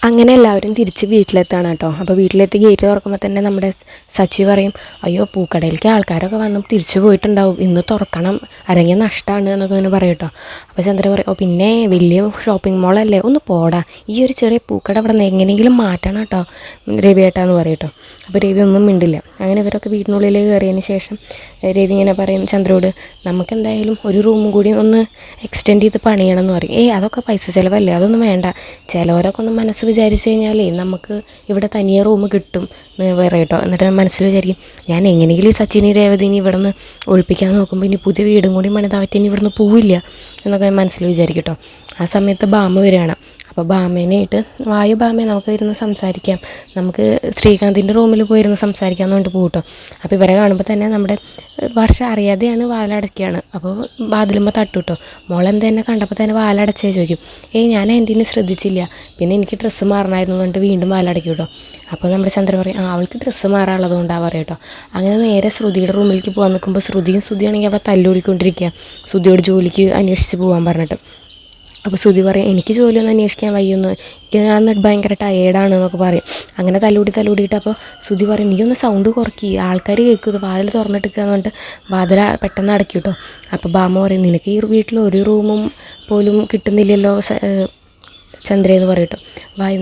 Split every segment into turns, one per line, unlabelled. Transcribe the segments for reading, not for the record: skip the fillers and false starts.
അങ്ങനെ എല്ലാവരും തിരിച്ച് വീട്ടിലെത്താണ് കേട്ടോ. അപ്പോൾ വീട്ടിലെത്തി ഗേറ്റ് തുറക്കുമ്പോൾ തന്നെ നമ്മുടെ സച്ചി പറയും, അയ്യോ പൂക്കടയിലേക്ക് ആൾക്കാരൊക്കെ വന്ന് തിരിച്ചു പോയിട്ടുണ്ടാവും, ഇന്ന് തുറക്കണം, അല്ലെങ്കിൽ നഷ്ടമാണ് എന്നൊക്കെ ഇങ്ങനെ പറയും കേട്ടോ. അപ്പോൾ ചന്ദ്ര പറയും, ഓ പിന്നെ വലിയ ഷോപ്പിംഗ് മോളല്ലേ, ഒന്ന് പോടാ, ഈ ഒരു ചെറിയ പൂക്കട അവിടെ നിന്ന് എങ്ങനെയെങ്കിലും മാറ്റണം കേട്ടോ രവി ഏട്ടാന്ന് പറയും കേട്ടോ. അപ്പോൾ രവി ഒന്നും മിണ്ടില്ല. അങ്ങനെ ഇവരൊക്കെ വീടിനുള്ളിൽ കയറിയതിന് ശേഷം രവി ഇങ്ങനെ പറയും ചന്ദ്രയോട്, നമുക്ക് എന്തായാലും ഒരു റൂമും കൂടി ഒന്ന് എക്സ്റ്റെൻഡ് ചെയ്ത് പണിയണം എന്ന് പറയും. അതൊക്കെ പൈസ ചിലവല്ലേ, അതൊന്നും വേണ്ട, ചിലവരൊക്കെ ഒന്ന് മനസ്സ് വിചാരിച്ച് കഴിഞ്ഞാലേ നമുക്ക് ഇവിടെ തനിയെ റൂം കിട്ടും എന്ന് പറയും കേട്ടോ. എന്നിട്ട് മനസ്സിൽ വിചാരിക്കും, ഞാൻ എങ്ങനെയെങ്കിലും ഈ സച്ചിനെ രേവതിനെ ഇവിടെ നിന്ന് ഒഴിപ്പിക്കാൻ നോക്കുമ്പോൾ ഇനി പുതിയ വീടും കൂടി പണിതാവറ്റി ഇനി ഇവിടെ നിന്ന് പോവില്ല എന്നൊക്കെ മനസ്സിൽ വിചാരിക്കും കേട്ടോ. ആ സമയത്ത് ബാമ വരികയാണ്. അപ്പോൾ ബാമേനായിട്ട്, വായു ബാമേ നമുക്ക് ഇരുന്ന് സംസാരിക്കാം, നമുക്ക് ശ്രീകാന്തിൻ്റെ റൂമിൽ പോയിരുന്ന് സംസാരിക്കാൻ വേണ്ടി പോകും കേട്ടോ. അപ്പോൾ ഇവരെ കാണുമ്പോൾ തന്നെ നമ്മുടെ വർഷ അറിയാതെയാണ് വാലടയ്ക്കുകയാണ്. അപ്പോൾ വാതിലുമ്പോൾ തട്ടു കേട്ടോ. മോളെന്താ എന്നെ കണ്ടപ്പോൾ തന്നെ വാലടച്ചേ ചോദിക്കും. ഞാൻ എൻ്റെ ശ്രദ്ധിച്ചില്ല, പിന്നെ എനിക്ക് ഡ്രസ്സ് മാറണമായിരുന്നു എന്നിട്ട് വീണ്ടും വാലടയ്ക്കും കേട്ടോ. അപ്പോൾ നമ്മുടെ ചന്ദ്ര പറയും, അവൾക്ക് ഡ്രസ്സ് മാറാനുള്ളതുകൊണ്ടാണ് പറയും കേട്ടോ. അങ്ങനെ നേരെ ശ്രുതിയുടെ റൂമിലേക്ക് പോകാൻ നിൽക്കുമ്പോൾ ശ്രുതിയാണെങ്കിൽ അവിടെ തല്ലുകൂടിക്കൊണ്ടിരിക്കുക, ശ്രുതിയോട് ജോലിക്ക് അന്വേഷിച്ച് പോകാൻ പറഞ്ഞിട്ട്. അപ്പോൾ ശ്രുതി പറയും, എനിക്ക് ജോലിയൊന്നും അന്വേഷിക്കാൻ വയ്യൊന്നും, എനിക്ക് ഞാൻ ഭയങ്കര ടയേർഡാണ് എന്നൊക്കെ പറയും. അങ്ങനെ തല്ലൂടിയിട്ട് അപ്പോൾ ശ്രുതി പറയും, നീ ഒന്ന് സൗണ്ട് കുറയ്ക്കുക, ആൾക്കാർ കേൾക്കും, വാതിൽ തുറന്നിട്ടിക്കുക എന്ന് പറഞ്ഞിട്ട് വാതിൽ പെട്ടെന്ന് അടയ്ക്കും കേട്ടോ. അപ്പോൾ ബാമ പറയും, നിനക്ക് ഈ വീട്ടിൽ ഒരു റൂമും പോലും കിട്ടുന്നില്ലല്ലോ ചന്ദ്രയെന്ന് പറയും കേട്ടോ.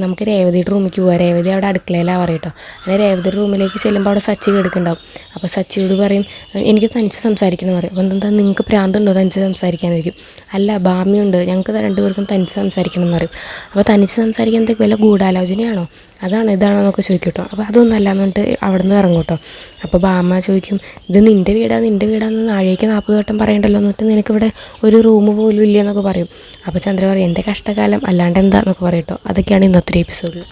നമുക്ക് രേവതിയുടെ റൂമിലേക്ക് പോകാം, രേവതി അവിടെ അടുക്കളയിലാണ് പറയും കേട്ടോ. അങ്ങനെ രേവതിയുടെ റൂമിലേക്ക് ചെല്ലുമ്പോൾ അവിടെ സച്ചി കിടക്കുന്നുണ്ടാവും. അപ്പോൾ സച്ചിയോട് പറയും, എനിക്ക് തനിച്ച് സംസാരിക്കണം പറയും. അപ്പോൾ എന്താ നിങ്ങൾക്ക് പ്രാന്തുണ്ടോ തനിച്ച് സംസാരിക്കാമെന്ന് ചോദിക്കും. അല്ല ബാമയുണ്ട്, ഞങ്ങൾക്ക് രണ്ടുപേർക്കും തനിച്ച് സംസാരിക്കണം എന്ന് പറയും. അപ്പോൾ തനിച്ച് സംസാരിക്കാൻ വല്ല ഗൂഢാലോചനയാണോ, അതാണ് ഇതാണോ എന്നൊക്കെ ചോദിക്കും കേട്ടോ. അപ്പോൾ അതൊന്നും അല്ല എന്ന് പറഞ്ഞിട്ട് അവിടെ നിന്ന് ഇറങ്ങും കേട്ടോ. അപ്പോൾ ബാമ ചോദിക്കും, ഇത് നിൻ്റെ വീടാന്ന് നാഴേക്ക് 40 വട്ടം പറയണ്ടല്ലോ, എന്നിട്ട് നിനക്കിവിടെ ഒരു റൂം പോലും ഇല്ല എന്നൊക്കെ പറയും. അപ്പോൾ ചന്ദ്ര പറയും, എൻ്റെ കഷ്ടകാലം അല്ലാണ്ട് എന്താ എന്നൊക്കെ പറയും കേട്ടോ. അതൊക്കെയാണ് ഇന്നത്തെ എപ്പിസോഡിൽ.